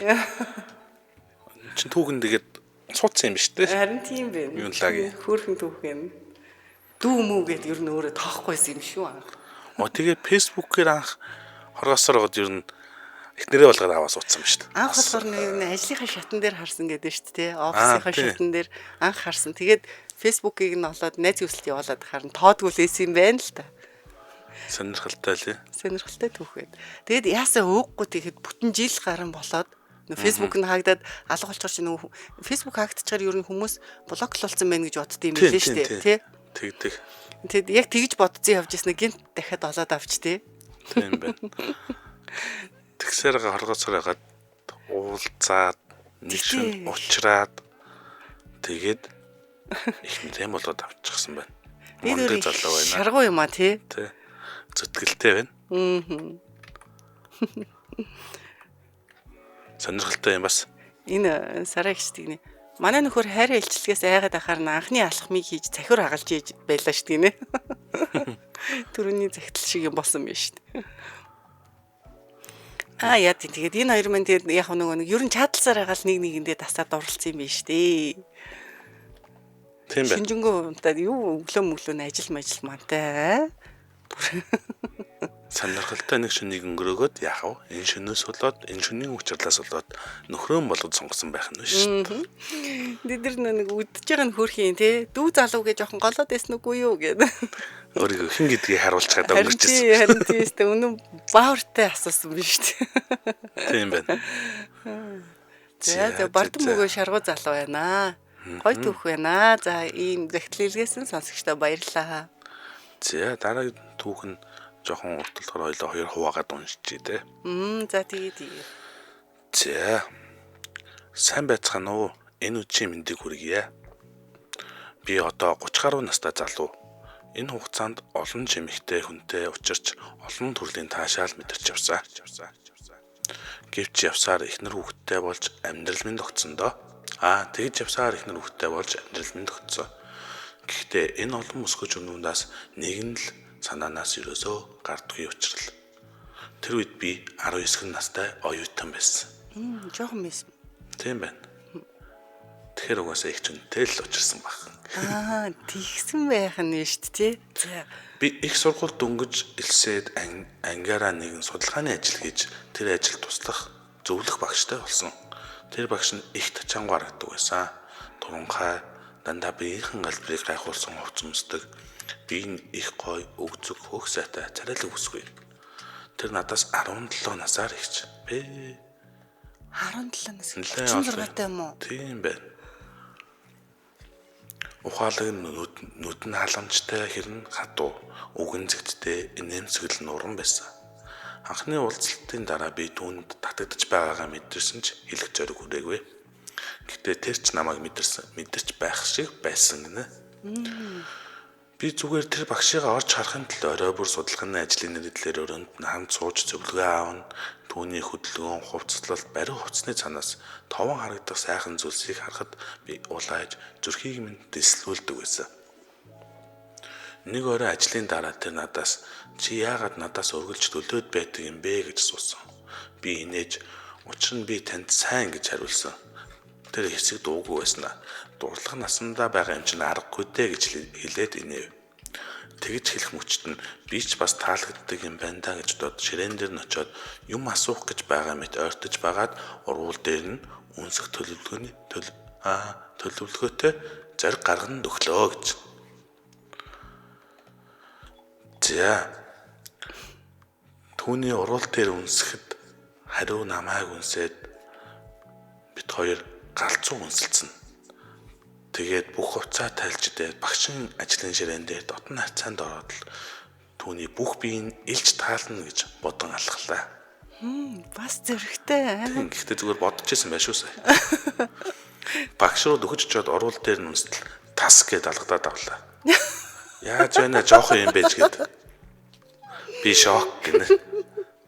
Чин түүхэн тэгээд суудсан юм биш үү? Харин тийм бэ. Юу лаги. Хөөрхөн түүхэн. Дүү мүү гэд ер нь өөрөө тоохгүй юм шүү анх. Тэгээд фэйсбүүкээр анх хоргосоор гоод ер нь эхнэрээ болгоод аваа суудсан юм шүү дээ. Анх болохоор нэг ажлынхаа шатн дээр харсан гэдэг шүү дээ. Офисынхаа шатн дээр анх харсан. Тэгээд фэйсбүүкийг нь олоод найз хүсэлт явуулаад харин тоодгүй лээсэн юм байна л та. Сонирхолтой лээ. Сонирхолтой түүхэд. Тэгээд яасаа өөхгүй тэгэхэд бүтэн жил гарan болоод фэйсбүүк нь хаагдаад алга болчихор чи нөгөө фэйсбүүк хаагдчихаар ер нь хүмүүс блоклолцсон байна гэж бодд юм билээ шүү дээ. Тэ? Тэгдэг. Тэгэд яг тэгж бодцсон явж яснаа гинт дахиад олоод авч тэ. Тийм байна. Тэгсээр хоргоцоор хагаад уулзаад нэг шин уучраад тэгээд их мэдэм болоод авчихсан байна. Мондой залуу байна. Шаргуу юм а тий. Тий. Зүтгэлтэй байна. Сонирхолтой юм бас. Энэ сараа ихч тэгнэ. Манай нөхөр хайрын илчлэгээс айгаад ахаар нь анхны алхмыг хийж цахиур хагалж ийж байлаа ш тэгнэ. Төрөний загтал шиг юм болсон юм шүү дээ. Яа тэгээд энэ хоёр маань тэгээд яг нэг ер нь чадласаар хагаал нэг нэгэндээ тасаад оролцсон юм биш дээ. Тийм байна. Шинжэнгөө унтаад юу өглөө ажил мантай. Сонирхолтой нэг шөнийг өнгөрөөгөөд яах вэ? Энэ шөнөөс болоод энэ шөнийн учирлаас болоод нөхрөө болгож сонгосон байх нь биш. Бид нэг үдчихэж байгаа нь хөрхийн тий. Дүү залуу гэж жоохон голоод байсан үгүй юу гэдэг. Өөрийгөө хэн гэдгийг харуулж чадаа өнгөрчихсэн. Харин тийм үнэн баавартай асуусан биш үү? Тийм байна. За бардам мөгөө шаргуу залуу байна. Гой түүх байна. За ийм захидлэлгээс нь сонсогчдоо баярлалаа. За дараагийн түүх нь жоохон урт болохоор хоёр хуваагаад уншчихъя те. За тэгээд. За сайн байцгаана уу? Энэ үчийн мэндийг хүргье. Би одоо 30 гаруй настай залуу. Энэ хугацаанд олон жимэгтэй хүнтэй учирч олон төрлийн таашаал мэдэрч явсан. Гэвч явсаар ихнэр хүүхдтэй болж амьдрал минь тогтсон доо. Тэгж явсаар ихнэр хүүхдтэй болж амьдрал минь тогтсон. Гэхдээ энэ олон мөсгөж өнөөндөөс нэг нь л санаанаас ерөөсөө гардаггүй учрал. Тэр үед би 19 настай оюутан байсан. Жохон байсан. Тийм байна. Тэгэхээр угаасаа их чөнтэй л учирсан баг. Тэгсэн байх нь шүү дээ. За. Би их сургуульд дөнгөж элсээд ангиараа нэгэн судалгааны ажил хийж тэр ажил туслах зөвлөх багштай болсон. Тэр багш нь их тачаангу харагдаг байсан. Туранхай дандаа биеийнхэн галбирыг гайхуулсан хувц өмсдөг. Би их гой өгзөг хөөх сайтай царайлаг үсгүй. Тэр надаас 17 насаар ихч. 17 нас. 36 юм уу? Тийм байна. Ухаалаг нүд нь халамжтай хэрн хатуу, үгэн зэгттэй инээмсэгэл нуран байсан. Анхны уулзалтын дараа би түүнд татагдж байгаагаа мэдэрсэн ч хэлэх зориг хүрээгүй. Гэтэ тэр ч намайг мэдэрч байх шиг байсан гинэ. Би зүгээр тэр багшигаа орж харахын тулд орой бүр судалгааны ажлын нэрдлэр өрөөнд нь хамт сууж зөвлөгөө аавна. Түүний хөдөлгөөн, хувцаслалт, бариу хувцсны цанаас товон харагдах сайхан зүйлсийг харахад би улааж зүрхийг минь дэслүүлдэг байсан. Нэг орой ажлын дараа тэр надаас чи яагаад надаас өргөлж төлөөд байдаг юм бэ гэж суусан. Би инээж учир нь би танд сайн гэж хариулсан. Тэр хэсэг дуугүй байснаа. Дурлах насандаа байгаа юм чинь аргагүй дээ гэж хэлээд инээв. Тэгж хэлэх мөчт нь би ч бас таалагддаг юм байна да гэж бодоод ширээн дээр нь очиод юм асуух гэж байгаа мэт ойртож байгаад урвал дээр нь үнсэх төлөвлөгөөтэй зариг гаргана өглөө гэж. За түүний урвал дээр үнсэхэд хариу намайг үнсээд бид хоёр галзуу үнсэлцэн. Тэгээд бүх хувцаа тайлж дээд багшин ажлын ширээн дээр дотн хацаанд ороод л түүний бүх биеийг илж таална гэж бодон алхлаа. Бас зөрөгтэй. Гэхдээ зүгээр бодож байсан байх шүү сая. Багш руу дөхөж чод орвол дээр нь үнстэл тас гэд алгадаад авлаа. Яаж байна жоохон юм байж гээд. Би шок гинэ.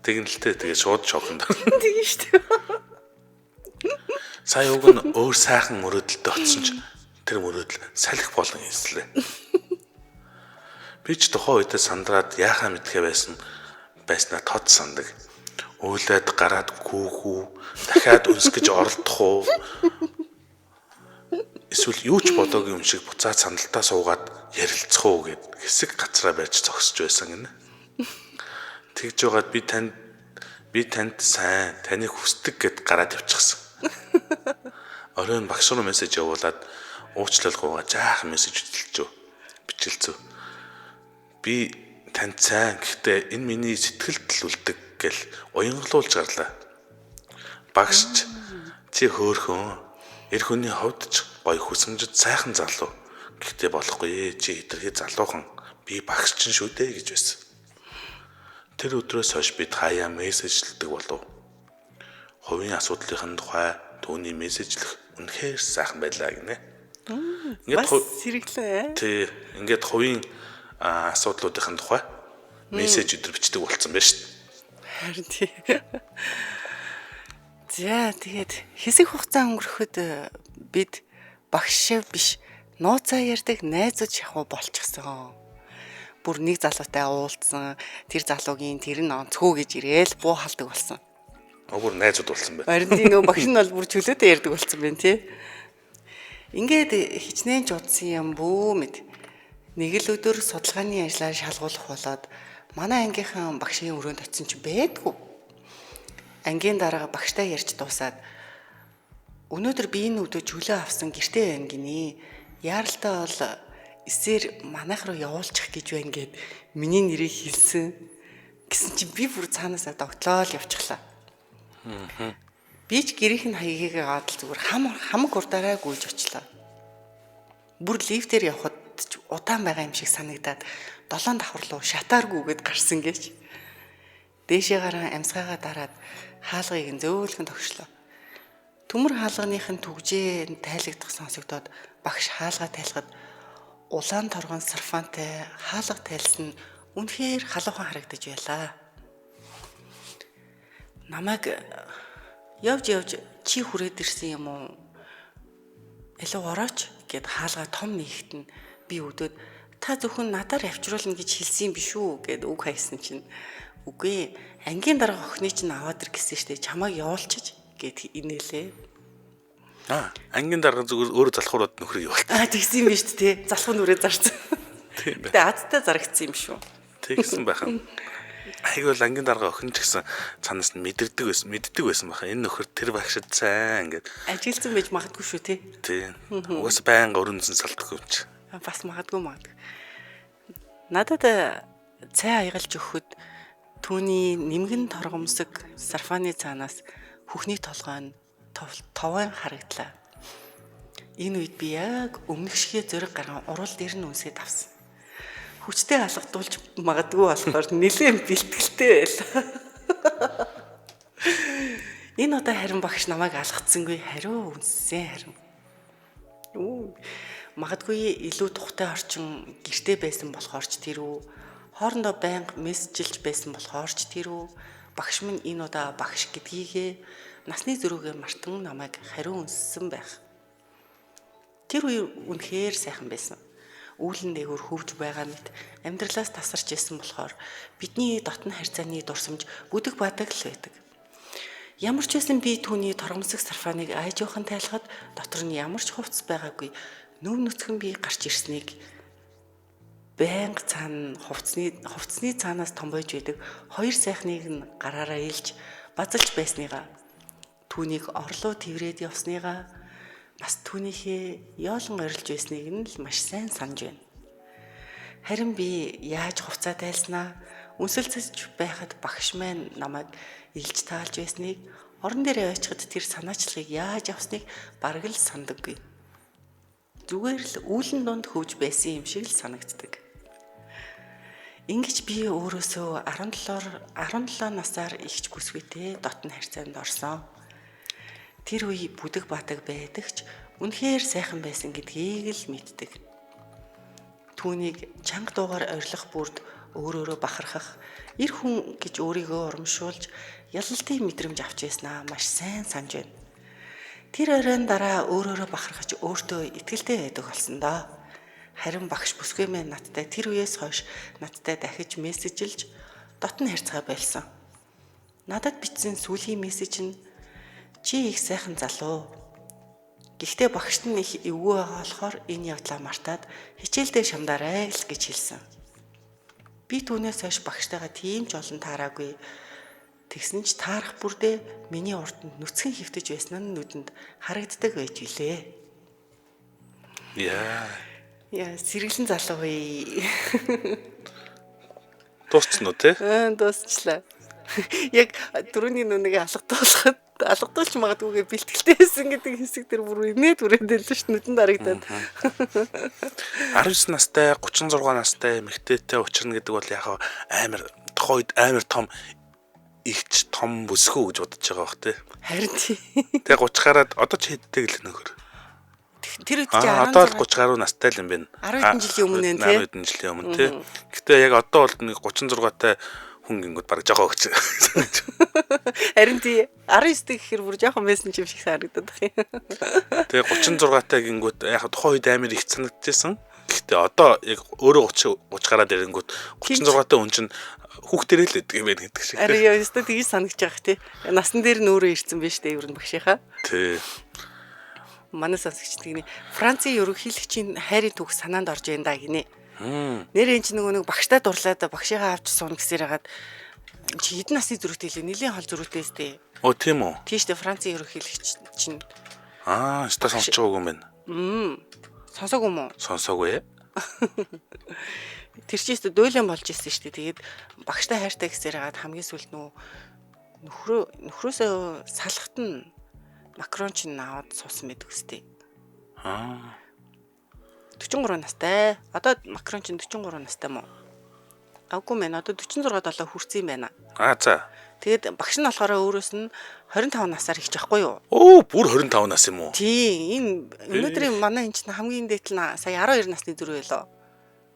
Тэгнэлтэй тэгээ шууд шоконд. Тэгэн штэ. Сая уг нь өөр сайхан мөрөөдөлтөд очсон ч тэр мөрөөдөл салхи болон хэлслээ. Би ч тухайн үедээ сандраад яахаа мэдхээ байснаа тод сандаг. Уйлаад гараад гүүхүү дахиад үнс гэж оролдох уу? Эсвэл юу ч бодоогүй юм шиг буцаад сандалтаа суугаад ярилцах уу гэд хэсэг гацраа барьж зогсож байсан гинэ. Тэгж байгаад би танд сайн таныг хүсдэг гэд гараад явчихсан. Оройн багш руу мессеж явуулаад уучлалгүйгаа жаахан мессеж бичлэлцүү. Би танд сайн гэхдээ энэ миний сэтгэлд л үлдэг гэл уянгалуулж гарлаа. Багшч чи хөөхөн эр хүний хувьд ч гоё хүсэмжид сайхан залуу. Гэхдээ болохгүй чи хэтэрхий залуухан. Би багш чинь шүү дээ гэж байсан. Тэр өдрөөс хойш бид хаяа мессежлдэг болов. Хувийн асуудлын тухай түүний мессежлэх үнэхээр сайхан байлаа гинэ. Бас сэргэлэн. Тий, ингээд хувийн асуудлуудын тухай мессеж өдр бичдэг болсон байна шүү дээ. Харин тий. За тэгээд хэсэг хугацаа өнгөрөхөд бид багш биш нууцаа ярьдаг найзууд шахуу болчихсон. Бүр нэг залуутай уулзсан, тэр залуугийн тэр нь онцгой гэж ирээл буу халдаг болсон. Өөр найзууд болсон байна. Харин тий нөө багш нь бол бүр чөлөөтэй ярьдаг болсон байна тий. Ингээд хичнээн ч удсан юм бүү мэд. Нэг л өдөр судалгааны ажлаар шалгуулах болоод манай ангийнхан багшийн өрөөнд очисон ч байдгүй. Ангийн дараа багштай ярьж дуусаад өнөөдөр би энэ өдөө чөлөө авсан гэртээ байна гинэ. Яаралтай бол эсээр манайх руу явуулчих гэж байна гэд миний нэрийг хэлсэн. Гэсэн чинь би бүр цаанаасаа догтлоо л явчихлаа. Би ч гэрийнх нь хаягийг аваад л зүгээр хамаг урдаараа гүйж очлоо. Бүр лифтээр явхад ч удаан байгаа юм шиг санагдаад 7 давхар руу шатааргүйгээд гарсан гэж. Дээшээ гарan амьсгаагаа дараад хаалгыг нь зөөлхөн тогшлоо. Төмөр хаалганых нь түгжээ тайлагдах сонсогдоод багш хаалгаа тайлахад улаан торгон сарфантай хаалга тайлсан нь үнэхээр халуухан харагдаж байлаа. Намайг явж чи хүрээд ирсэн юм уу? Илүү орооч гэд хаалгаа том нэгт нь би өдөөд та зөвхөн надаар авчруулна гэж хэлсэн юм биш үү гэд үг хайсан чинь үгүй ангийн дарга охины чинь аваад ир гэсэн штэ чамайг явуулчих гэд инээлээ. Ангийн дарга зүгээр өөрөө залхуураад нөхрийг явуулт. Тэгсэн юм биш үү те. Залхуу нүрээ зарсан. Гэтэ азтай зарагдсан юм шүү. Тэгсэн байхan. Айгуул ангийн дарга охин ч гэсэн цанаас нь мэддэг байсан баха. Энэ нөхөр тэр багшид сайн ингээд ажилтсан байж магадгүй шүү те. Тийм. Угаас байнга өрөндсөн салдаггүй юм чи. Бас магадгүй. Надад цай аягалж өгөхөд түүний нэмгэн торгомсог сарфаны цаанаас хүүхний толгой нь товон харагдлаа. Энэ үед би яг өмнөх шигээ зөрөг гарган урал дээр нь үнсээд авсан. Хүчтэй алгадуулж магадгүй болохоор нэлээд бэлтгэлтэй байлаа. Энэ удаа харин багш намайг алгацсангүй хариу үнссэн харин. Магадгүй илүү тухтай орчин гэрте байсан болохоор ч тэрүү хоорондоо байнга мессежилж байсан болохоор ч тэрүү багш минь энэ удаа багш гэдгийгээ насны зөрүүгээ мартан намайг хариу үнссэн байх. Тэр үе үнэхээр сайхан байсан. Үүлэн дээгүүр хөвж байгаа мэт амьдралаас тасарч исэн болохоор бидний дотны харьцааны дурсамж бүдэг бадаг л байдаг. Ямар ч байсан би түүний торгомсог сарфаныг айжуухан тайлахад дотор нь ямар ч хувцас байгаагүй нүв нүцгэн би гарч ирснийг байнга цаана хувцсны цаанаас томбойж байдаг хоёр сайхныг нь гараараа илж базалж байсныгаа түүнийг орлоо тэврээд явсныгаа бас түүнийхээ яолон орилж байсныг нь л маш сайн санаж байна. Харин би яаж хувцаа тайлснаа үнсэлцэж байхад багш маань намайг илж таалж байсныг орон дээр очиход тэр санаачлагыг яаж авсныг бараг л сандаггүй. Зүгээр л үүлэн донд хөвж байсан юм шиг л санагддаг. Ингэж би өөрөөсөө 17 насаар ихч бүсгүйтэй дотн харьцаанд орсон. Тэр үе бүдэг бадаг байдагч үнэхээр сайхан байсан гэдгийг л мэддэг. Түүнийг чанга дуугаар орилох бүрд өөрөөрөө бахархах, эр хүн гэж өөрийгөө урамшуулж ялалтын мэдрэмж авч байснаа маш сайн санаж байна. Тэр оройн дараа өөрөөрөө бахархаж өөртөө итгэлтэй байдаг болсон доо. Харин багш бүсгүй мэн надтай тэр үеэс хойш надтай дахиж мессежилж дотн харьцаа болсон. Надад бичсэн сүүлийн мессеж нь чи их сайхан залуу. Гэхдээ багшд нь их эвгүй байгаа болохоор энэ явдлаа мартаад хичээлдээ шамдаарай л гэж хэлсэн. Би түүнээс хойш багштайгаа тийм ч олон таараагүй. Тэгсэн ч таарах бүрдээ миний уртанд нүцгэн хөвтөж байсан нь нүдэнд харагддаг байж билээ. Яа, сэргэлэн залуу бай. Дууссан уу те? Дуусчлаа. Яг дөрөвний нүнийг алгадуулж магадгүйгээ бэлтгэлтэй байсан гэдэг хэсэг тэр бүр инээд үрээдэл л ш нүдэнд харагдаад. 19 настай, 36 настай эмэгтэйтэй учрна гэдэг бол яг амар тухайд амар том ихч том бүсгүй гэж бодож байгаа бах те. Харин тий. Тэгээ 30 гараад одоо ч хэдтэй л нөхөр. Тэр үед чи 16 одоо л 30 гаруй настай л юм байна. 10 жилийн өмнө нэ тий. 10 жилийн өмнө тий. Гэтэ яг одоо бол нэг 36-тай хүн гингүүд бараг жагоо өгч. Харин тий 19-тэй гэхэр бүр жоохон байсан юм шиг санагдаад бах юм. Тэгээ 36-тай гингүүд яг тухайн үед амар их санагдчихсан. Гэтэ одоо яг өөрөө 30 гараад ирэнгүүт 36-тай хүн чинь хүүхдэрээ л гэдэг юм байна гэдэг шиг. Ари яа өстө тгийж санагдаж байгаа тий. Насан дээр нь өөрөө ирсэн байж тээ ер нь багшийнхаа. Тий. Манай сонсогчдгийн Францын ерөнхийлөгчийн хайрын түүх санаанд орж байна да гинэ. Нэр энэ ч нэг багштай дурлаад багшигаа авч суuna гэсээр хагаад чи хэдэн насны зөрүүтэй лээ нэлийн хол зөрүүтэй сте. Оо тийм үү. Тийштэй Францын ерөнхийлөгч чинь. Ста сонсож байгаагүй юм байна. Сонсоогүй юм уу? Сонсоогүй. Тэр чинь өстө дөөлөн болж ирсэн шүү дээ. Тэгээд багштай хайртай гэсээр хагаад хамгийн сүүлд нөхрөөсөө салхат нь Макрон ч наваад суусан байдаг үстэй. 43 настай. Одоо Макрон ч 43 настай мó. Аггүй мэн одоо 46 долоо хүрсэн юм байна. За. Тэгээд багш нь болохоор өөрөөс нь 25 насаар ихж байхгүй юу? Бүр 25 нас юм уу? Тий, энэ өнөөдрийн манай энэ чинь хамгийн дээдл нь сая 12 насны дөрөв байлоо.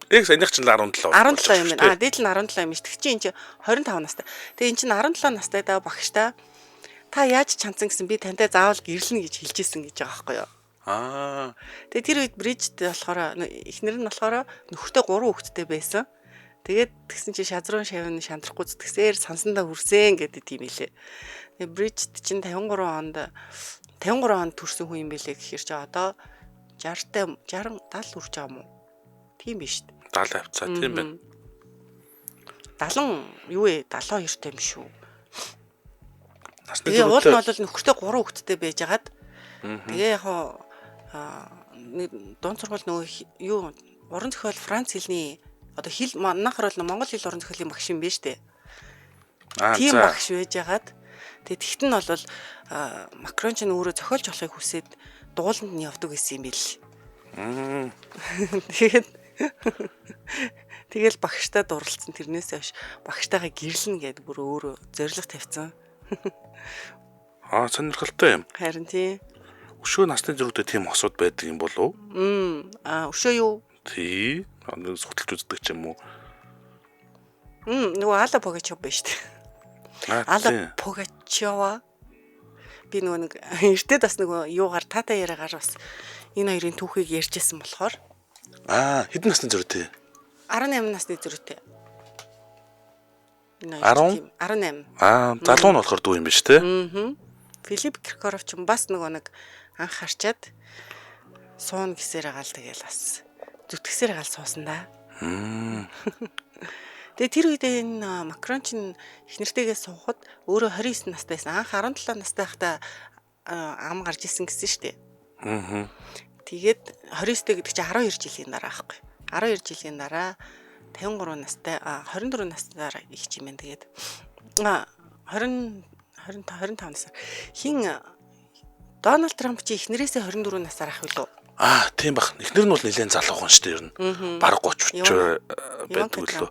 Яг саяных чинь 17. 17 юм байна. Дээдл нь 17 юм ш. Тэг чи энэ чинь 25 настай. Тэгээ энэ чинь 17 настай даа багштай. Та яаж чанцсан гэсэн би тантай заавал гэрлэнэ гэж хэлжсэн гэж байгаа байхгүй юу? Тэгээ тэр үед Бриджт болохоор эхнэр нь болохоор нөхөртэй 3 хүүхэдтэй байсан. Тэгээд тэгсэн чи шазруун шавны шантрахгүй зүтгсээр сансандаа хүрсэн гэдэг тийм илээ. Тэгээ Бриджт чинь 53 онд төрсэн хүн юм бэлээ гэхээр чи одоо 60 70 хүрч байгаа юм уу? Тийм биш. 70 авцаа тийм байна. 70 юу ээ 72 та юм шүү. Насны Тэгээ уул нь зүрхтэй бол нөхөртэй 3 хүүхэдтэй байжгаад тэгээ яг дунд сургууль нөгөө юу уран зохиол Франц хэлний одоо хэл манайхаар бол Монгол хэл уран зохиолын багш юм байна штэ. Тийм багш байжгаад тэгээ тэгт нь бол Макрон ч өөрөө зохиолж болохыг хүсээд дууланд нь явдаг гэсэн юм бил. Тэгэл багштай дурлцсан тэрнээсээ хойш багштайгаа гэрлэнэ гэдэг бүр өөрөө зориг тавьсан. Сонирхолтой юм. Харин тий. Өшөө насны зүрхтэй тийм осууд байдаг юм болов уу? Өшөө юу? Тий. Судалж үздэг ч юм уу? Нөгөө Алла Пугачёва байна шүү дээ. Алла Пугачёва би нөгөө нэг эртэд бас нөгөө юугаар тата яриагаар бас энэ хоёрын түүхийг ярьжсэн болохоор хэдэн насны зүрхтэй? 18 насны зүрхтэй. 18. Залуу нь болохоор дүү юм биш үү? Филипп Киркоров ч бас нөгөө нэг анх харчаад суун гэсээр гаал тэгэл бас зүтгэсээр гаал суусан да. Тэгээ тэр үед энэ Макрон ч их нэртэйгээ суухад өөрөө 29 настайсан. Анх 17 настай байхдаа ам гарч исэн гэсэн штэ. Тэгээд 29-тэй гэдэг чинь 12 жилийн дараа аахгүй. 12 жилийн дараа 53 настай 24 настайгаар их юм байна. Тэгээд 25 насаар хин Дональд Трамп чи эхнэрээсээ 24 насаар ах билүү? Тийм бах. Эхнэр нь бол нэлээд залуухан шүү дээ ер нь. Бараг 30 байдаг лөө.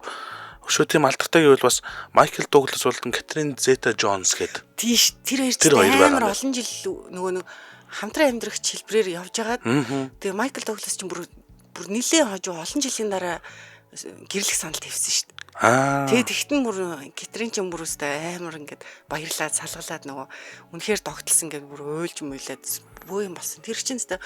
Өшөө тийм алдартай гэвэл бас Майкл Дуглас болон Катрин Зета Джонс гэдэг. Тийш тэр хоёр амар олон жил нөгөө нэг хамтран амьдрах хэлбэрээр явж байгаад тэгээ Майкл Дуглас ч бүр нэлээд хожуу олон жилийн дараа гэрлэх санал тавьсан шүү дээ. Тэгээд тэгтэн бүр Катрин ч бүр өстэй амар ингээд баярлаад салгалаад нөгөө үнэхээр тогтолсон гэдэг бүр уйлж мөйлээд бөө юм болсон. Тэр чинь өстэй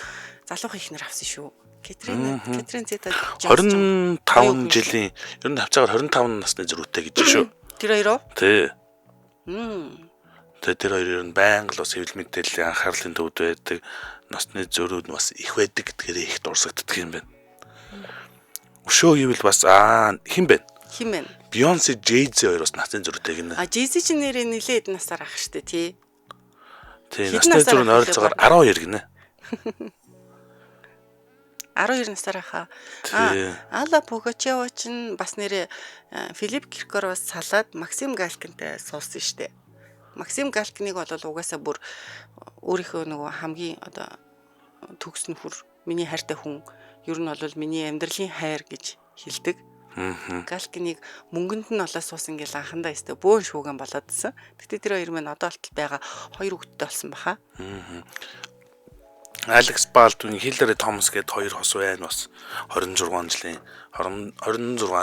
залуухан ихнэр авсан шүү. Катрин Зета 25 жилийн ер нь хавцаагаар 25 насны зүрхтэй гэж шүү. Тэр хоёроо? Тий. Тэр хоёр ер нь байнга л бас хэвлэл мэдээллийн анхаарлын төвд байдаг. Насны зөрүүд нь бас их байдаг гэдгээр их дурсагддаг юм байна. Өшөө гэвэл бас хэн бэ? Хэн бэ? Бейонсе, Jay-Z хоёр бас насны зүрхтэй гинэ. Jay-Z ч нэрээ нэлээд насаар ах штэ тий. Тий, насны зүрх нь ойролцоогоор 12 гинэ. 12 насаар аха. Алла Пугачёва ч бас нэрээ Филипп Киркоровоос салаад Максим Галкинтай суулсан штэ. Максим Галкиныг бол угаасаа бүр өөрийнхөө нөгөө хамгийн одоо төгс нөхөр, миний хайртай хүн, ер нь бол миний амьдралын хайр гэж хэлдэг. Галкиныг мөнгөнд нь олоо суусан гэл анхандаа өстэй бөөн шүүгэн болоодсэн. Гэтэ тэр хоёр маань одоо болтол байгаа 2 хүүхэдтэй болсон баха. Алекс Балдвин, Хиллари Томас гээд 2 хос байна бас 26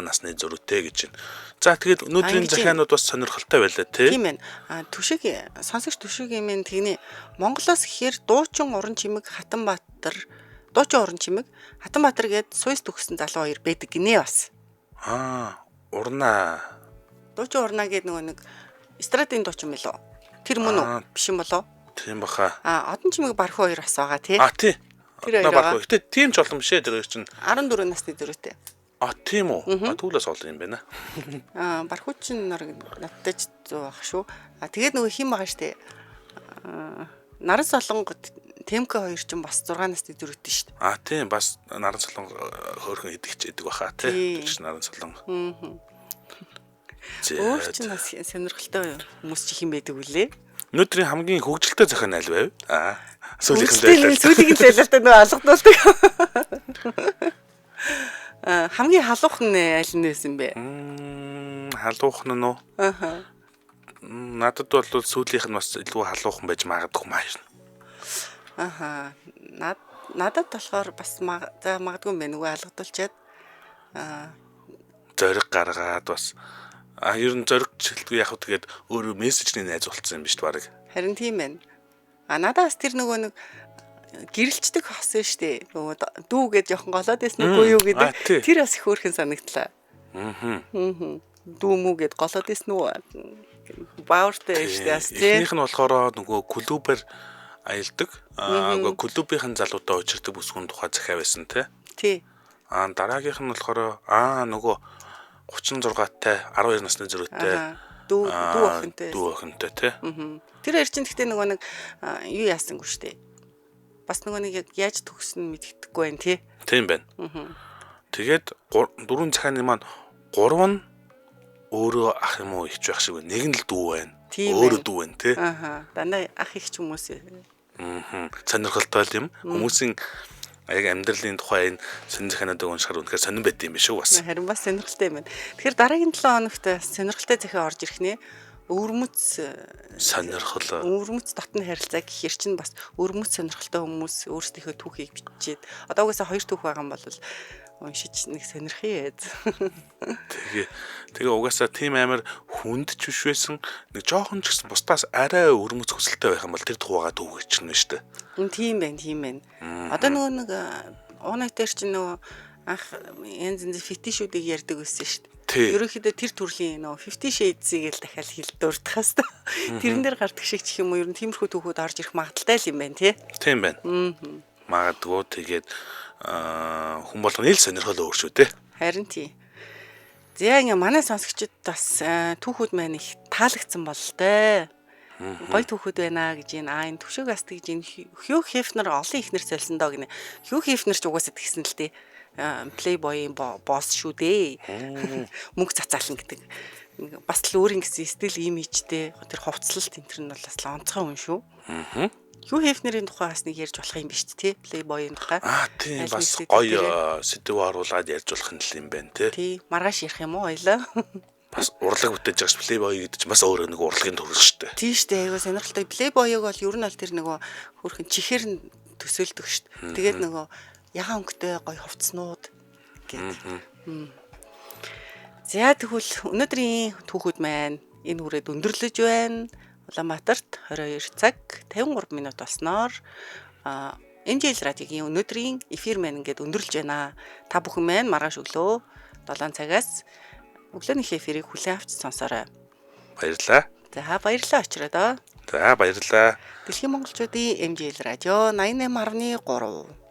насны зүрхтэй гэж байна. За тэгээд өнөөдрийн захианууд бас сонирхолтой байлаа тий. Тийм ээ. Түшиг сонсогч түшиг юм тэгний Монголоос ихээр дуучин уран чимэг Хатанбаатар гээд Суйс төгссөн залуу хоёр байдаг гинэ бас. Урнаа. Дуучин урнаа гээд нөгөө нэг эстрадын дуучин билүү? Тэр мөн үү? Биш юм болоо? Тийм баха. Одон чимэг бархуу хоёр бас байгаа тий. Тий. Тэр хоёр байгаа. Гэтэ тийм ч олон бишээ тэр хоёр чинь 14 насны дөрөвтэй. Тийм үү? Түүлээс олон юм байна. Бархуу чинь надтай ч зөө ах шүү. Тэгээд нөгөө хин байгаа штэ. Наран солонго Темка хоёр ч бас 6 насны дөрөвтэй штэ. Тийм бас наран солонго хөөрхөн идэгч идэг баха тий. Тэр чинь наран солонго. Өөр чинь бас сонирхолтой хүмүүс чи хин байдаг үлээ. Өнөөдрийн хамгийн хөгжилтэй зохион аль байв? Сүүлийнх нь зайлалтай нөгөө алгадуулдаг. Хамгийн халуухан нь аль нь байсан бэ? Халуухан нь уу? Аха. Надад бол сүүлийнх нь бас илүү халуухан байж магадгүй маашна. Аха. Надад болохоор бас магадгүй юм байна. Нөгөө алгадуулчаад зориг гаргаад бас ер нь зоригчлгүй яг тэгээд өөрөө мессежний найз болцсон юм биш үү баг. Харин тийм байна. Надад бас тэр нөгөө нэг гэрэлцдэг хос шүү дээ. Нөгөө дүү гэж жоохон голоод байсан үгүй юу гэдэг. Тэр бас их хөөрхөн санагдлаа. Дүү мүү гэд голоод байсан уу? Бауртай шүү дээ бас тийм. Эхнийх нь болохоор нөгөө клубээр аялдаг. Клубийн залуудаа учирдаг бүсгүүн тухай захиа байсан тий. Дараагийнх нь болохоор нөгөө 36-тай 12 насны зэрэгтэй дүү охинтой тий. Тэр хоёр чинь гэхдээ нөгөө нэг юу яасангүй шүү дээ. Бас нөгөө нэг яаж төгснө мэддэхгүй байх тий. Тийм байна. Тэгээд 4 захианы маань 3 нь өөрөө ах юм уу ихч байх шиг байна. Нэг нь л дүү байна. Өөрөө дүү байна тий. Дандаа ах ихч хүмүүс. Сонирхолтой юм. Хүмүүсийн яг амьдралын тухай энэ сонир захиануудыг уншихаар үнэхээр сонирн байд юм шүү бас. Харин бас сонирхолтой юм байна. Тэгэхээр дараагийн 7 хоногт сонирхолтой захиа орж ирэх нэ. Өвөрмөц дотны харилцаа гэхэр чинь бас өвөрмөц сонирхолтой хүмүүс өөрсдийнхөө түүхийг бичээд одоо угаасаа 2 түүх байгаа юм бол уншиж нэг сонирхъя. Тэгээ угаасаа тийм амар хүндч биш байсан нэг жоохон ч гэсэн бусдаас арай өвөрмөц хүсэлтэй байх юм бол тэр тухайгаа түүхэж чинь шүү дээ. Тийм байна. Одоо нөгөө нэг уунаг дээр чинь нөгөө анх янз янз фетишүүдийг ярьдаг байсан шүү дээ. Ерөнхийдөө тэр төрлийн нөгөө 50 Shades-ийг л дахиад хилдурдах хэвээр. Тэрэн дээр гардаг шиг ч юм уу ер нь тиймэрхүү түүхүүд орж ирэх магадaltaй юм байна тий. Тийм байна. Магадгүй тэгээд хүн болгоны л сонирхол өөр шүү дээ. Харин тий. За ингээ манай сонсогчид бас түүхүүд маань их таалагдсан бололтой. Гой түүхүүд байна гэж энэ төвшөөг аст гэж энэ Хью Хефнер олон ихнэр солисон доо гинэ. Хью Хефнер ч угаасаа тэгсэн л дээ. Playboy-ийн босс шүү дээ. Мөнгө цацаална гэдэг. Бас л өөрийн гэсэн стил имижтэй тэр хувцлалт энэ нь бол бас л онцгой хүн шүү. Хью Хефнерийн тухай бас нэг ярьж болох юм биш тий. Playboy-ийн тухай. Тийм бас гоё сэдв оруулаад ярьж болох юм байна тий. Маргааш ярих юм уу хоёлаа? Бас урлаг бүтээж байгаа Playboy гэдэг чинь бас өөрөө нэг урлагийн төрөл шүү дээ. Тийм шүү дээ. Айгуу сонирхолтой. Playboy-ыг бол ер нь бол тэр нөгөө хөрхэн чихэр нь төсөөлдөг шүү дээ. Тэгээд нөгөө ягаан өнгөтэй гоё хувцснууд гэдэг. За тэгвэл өнөөдрийн түүхүүд маань энэ хүрээд өндөрлөж байна. Улаанбаатарт 22 цаг 53 минут болсноор MJL радиогийн өнөөдрийн эфир маань ингээд өндөрлж байна. Та бүхэн маань маргааш өглөө 7 цагаас өглөөний эфирийг хүлээн авч сонсоорой. Баярлалаа. За баярлалаа очроо доо. За баярлалаа. Дэлхийн монголчуудын MJL радио 88.3